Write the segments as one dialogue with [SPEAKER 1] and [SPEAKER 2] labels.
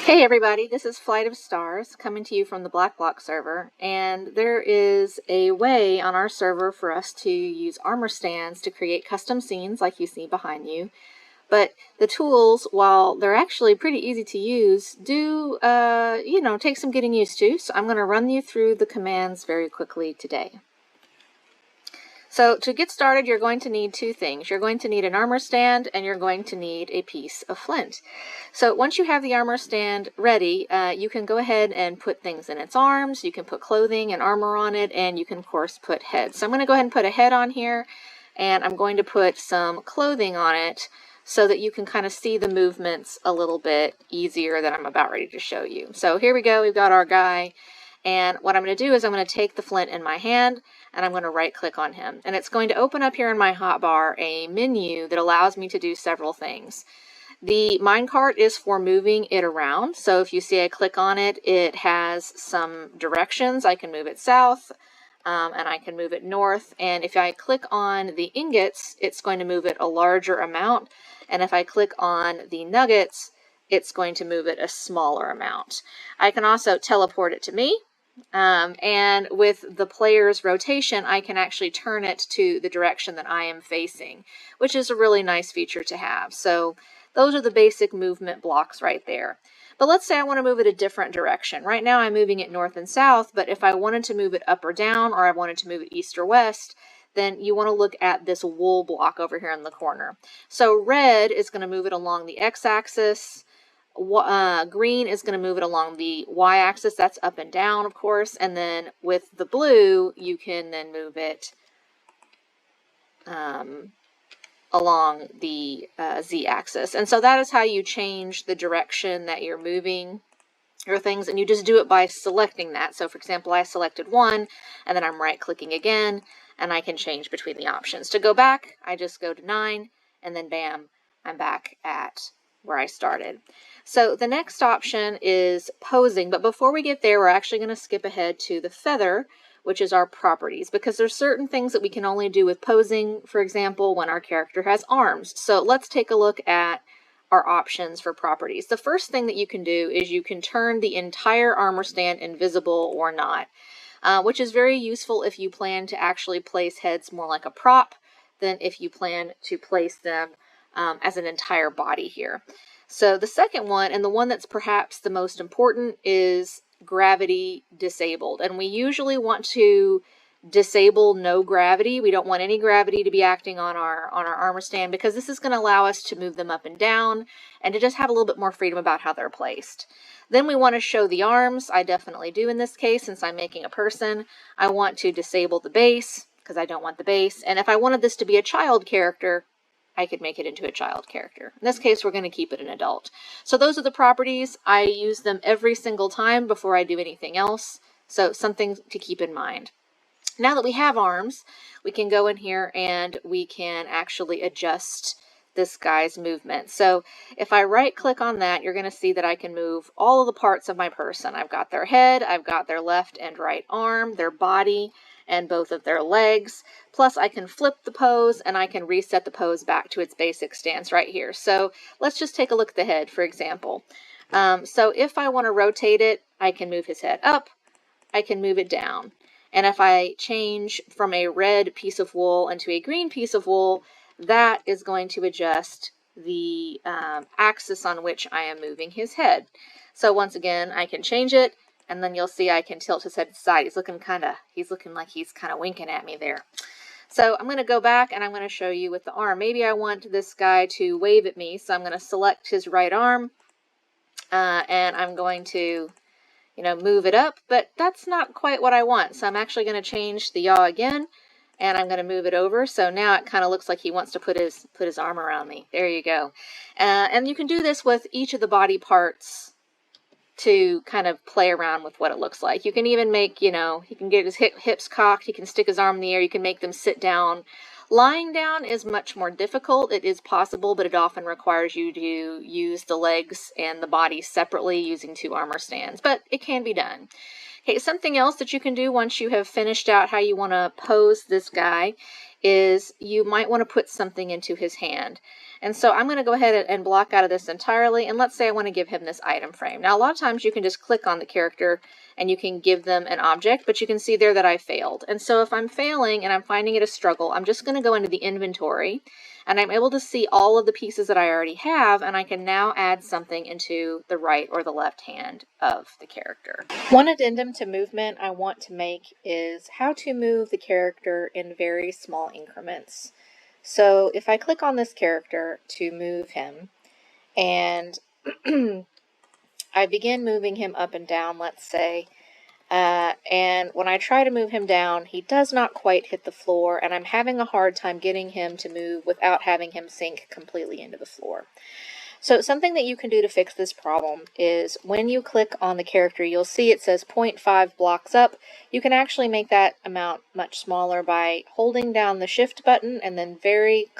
[SPEAKER 1] Hey everybody, this is Flight of Stars coming to you from the BlackBlock server, and there is a way on our server for us to use armor stands to create custom scenes like you see behind you. But the tools, while they're actually pretty easy to use, do, take some getting used to, so I'm going to run you through the commands very quickly today. So to get started, you're going to need two things. You're going to need an armor stand, and you're going to need a piece of flint. So once you have the armor stand ready, you can go ahead and put things in its arms. You can put clothing and armor on it, and you can, of course, put heads. So I'm going to go ahead and put a head on here, and I'm going to put some clothing on it so that you can kind of see the movements a little bit easier than I'm about ready to show you. So here we go. We've got our guy. And what I'm going to do is I'm going to take the flint in my hand and I'm going to right click on him. And it's going to open up here in my hotbar a menu that allows me to do several things. The minecart is for moving it around. So if you see I click on it, it has some directions. I can move it south and I can move it north. And if I click on the ingots, it's going to move it a larger amount. And if I click on the nuggets, it's going to move it a smaller amount. I can also teleport it to me. And with the player's rotation, I can actually turn it to the direction that I am facing, which is a really nice feature to have. So those are the basic movement blocks right there. But let's say I want to move it a different direction. Right now I'm moving it north and south, but if I wanted to move it up or down, or I wanted to move it east or west, then you want to look at this wool block over here in the corner. So red is going to move it along the x-axis. Green is going to move it along the y-axis, that's up and down, of course, and then with the blue, you can then move it along the z-axis. And so that is how you change the direction that you're moving your things, and you just do it by selecting that. So for example, I selected one, and then I'm right-clicking again, and I can change between the options. To go back, I just go to 9, and then bam, I'm back at where I started. So the next option is posing, but before we get there, we're actually going to skip ahead to the feather, which is our properties, because there's certain things that we can only do with posing, for example, when our character has arms. So let's take a look at our options for properties. The first thing that you can do is you can turn the entire armor stand invisible or not, which is very useful if you plan to actually place heads more like a prop than if you plan to place them as an entire body here. So the second one, and the one that's perhaps the most important, is gravity disabled. And we usually want to disable no gravity. We don't want any gravity to be acting on our armor stand, because this is going to allow us to move them up and down and to just have a little bit more freedom about how they're placed. Then we want to show the arms. I definitely do in this case, since I'm making a person. I want to disable the base because I don't want the base. And if I wanted this to be a child character, I could make it into a child character. In this case, we're going to keep it an adult. So those are the properties. I use them every single time before I do anything else. So something to keep in mind. Now that we have arms, we can go in here and we can actually adjust this guy's movement. So if I right click on that, you're going to see that I can move all of the parts of my person. I've got their head, I've got their left and right arm, their body, and both of their legs. Plus I can flip the pose and I can reset the pose back to its basic stance right here. So let's just take a look at the head, for example. So if I want to rotate it, I can move his head up, I can move it down. And if I change from a red piece of wool into a green piece of wool, that is going to adjust the axis on which I am moving his head. So once again, I can change it, and then you'll see I can tilt his head to the side. He's looking like he's kind of winking at me there. So I'm going to go back and I'm going to show you with the arm. Maybe I want this guy to wave at me, so I'm going to select his right arm, and I'm going to move it up, but that's not quite what I want. So I'm actually going to change the yaw again, and I'm going to move it over. So now it kind of looks like he wants to put his arm around me. There you go. And you can do this with each of the body parts to kind of play around with what it looks like. You can even make, he can get his hips cocked, he can stick his arm in the air, you can make them sit down. Lying down is much more difficult. It is possible, but it often requires you to use the legs and the body separately using two armor stands, but it can be done. Okay, something else that you can do once you have finished out how you want to pose this guy is you might want to put something into his hand. And so I'm going to go ahead and block out of this entirely, and let's say I want to give him this item frame. Now a lot of times you can just click on the character and you can give them an object, but you can see there that I failed. And so if I'm failing and I'm finding it a struggle, I'm just going to go into the inventory, and I'm able to see all of the pieces that I already have, and I can now add something into the right or the left hand of the character. One addendum to movement I want to make is how to move the character in very small increments. So if I click on this character to move him, and I begin moving him up and down, let's say, and when I try to move him down, he does not quite hit the floor, and I'm having a hard time getting him to move without having him sink completely into the floor. So something that you can do to fix this problem is when you click on the character, you'll see it says 0.5 blocks up. You can actually make that amount much smaller by holding down the shift button and then very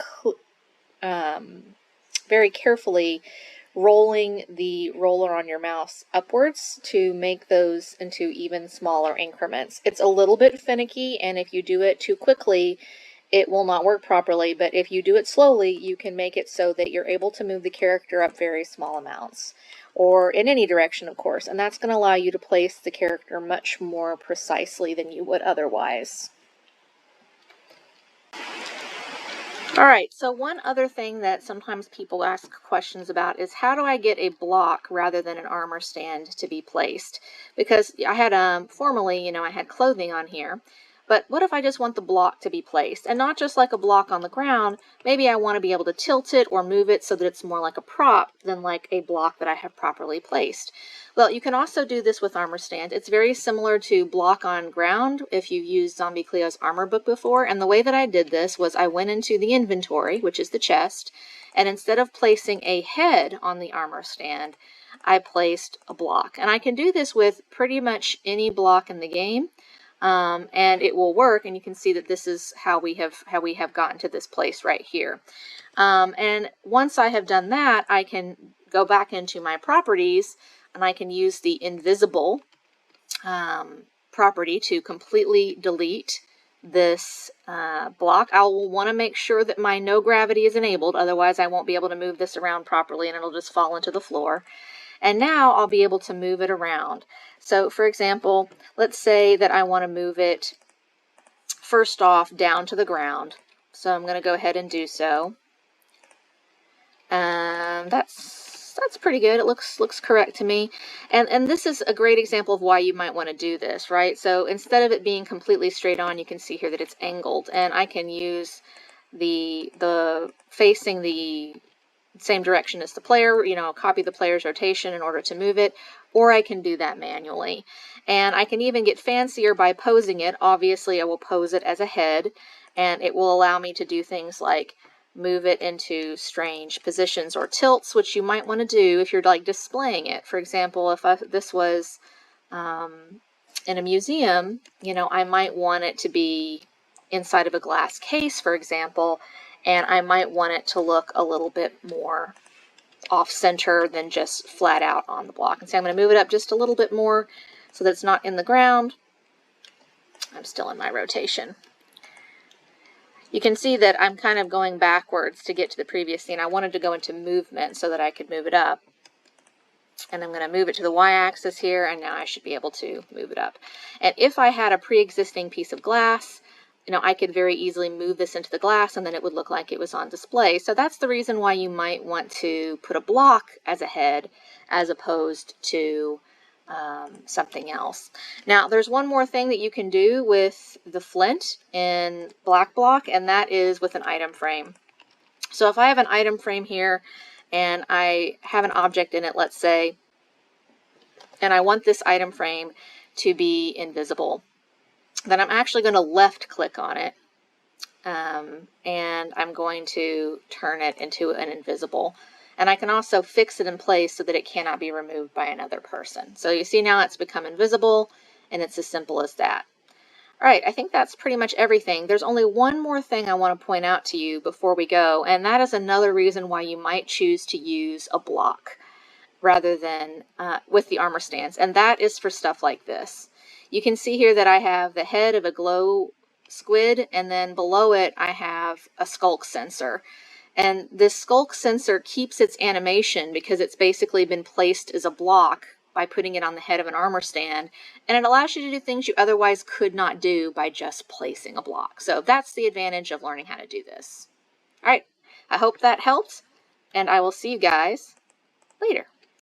[SPEAKER 1] carefully rolling the roller on your mouse upwards to make those into even smaller increments. It's a little bit finicky, and if you do it too quickly, it will not work properly, but if you do it slowly, you can make it so that you're able to move the character up very small amounts, or in any direction, of course, and that's going to allow you to place the character much more precisely than you would otherwise. Alright, so one other thing that sometimes people ask questions about is how do I get a block rather than an armor stand to be placed? Because I had, formerly, I had clothing on here, but what if I just want the block to be placed? And not just like a block on the ground, maybe I want to be able to tilt it or move it so that it's more like a prop than like a block that I have properly placed. Well, you can also do this with armor stand. It's very similar to block on ground if you've used Zombie Cleo's armor book before. And the way that I did this was I went into the inventory, which is the chest, and instead of placing a head on the armor stand, I placed a block. And I can do this with pretty much any block in the game. And it will work, and you can see that this is how we have gotten to this place right here. And once I have done that, I can go back into my properties, and I can use the invisible property to completely delete this block. I will want to make sure that my no gravity is enabled, otherwise I won't be able to move this around properly and it'll just fall into the floor. And now I'll be able to move it around. So for example, let's say that I want to move it first off down to the ground. So I'm going to go ahead and do so. That's pretty good. It looks correct to me. And this is a great example of why you might want to do this, right? So instead of it being completely straight on, you can see here that it's angled, and I can use the facing the same direction as the player, copy the player's rotation in order to move it, or I can do that manually. And I can even get fancier by posing it. Obviously, I will pose it as a head, and it will allow me to do things like move it into strange positions or tilts, which you might want to do if you're like displaying it. For example, if this was in a museum, I might want it to be inside of a glass case, for example, and I might want it to look a little bit more off-center than just flat out on the block. And so I'm going to move it up just a little bit more so that it's not in the ground. I'm still in my rotation. You can see that I'm kind of going backwards to get to the previous scene. I wanted to go into movement so that I could move it up. And I'm going to move it to the y-axis here, and now I should be able to move it up. And if I had a pre-existing piece of glass, I could very easily move this into the glass and then it would look like it was on display. So that's the reason why you might want to put a block as a head as opposed to something else. Now, there's one more thing that you can do with the flint in BlackBlock, and that is with an item frame. So if I have an item frame here and I have an object in it, let's say, and I want this item frame to be invisible, then I'm actually going to left click on it, and I'm going to turn it into an invisible. And I can also fix it in place so that it cannot be removed by another person. So you see now it's become invisible, and it's as simple as that. All right, I think that's pretty much everything. There's only one more thing I want to point out to you before we go, and that is another reason why you might choose to use a block rather than with the armor stands, and that is for stuff like this. You can see here that I have the head of a glow squid, and then below it I have a skulk sensor. And this skulk sensor keeps its animation because it's basically been placed as a block by putting it on the head of an armor stand, and it allows you to do things you otherwise could not do by just placing a block. So that's the advantage of learning how to do this. All right, I hope that helped, and I will see you guys later.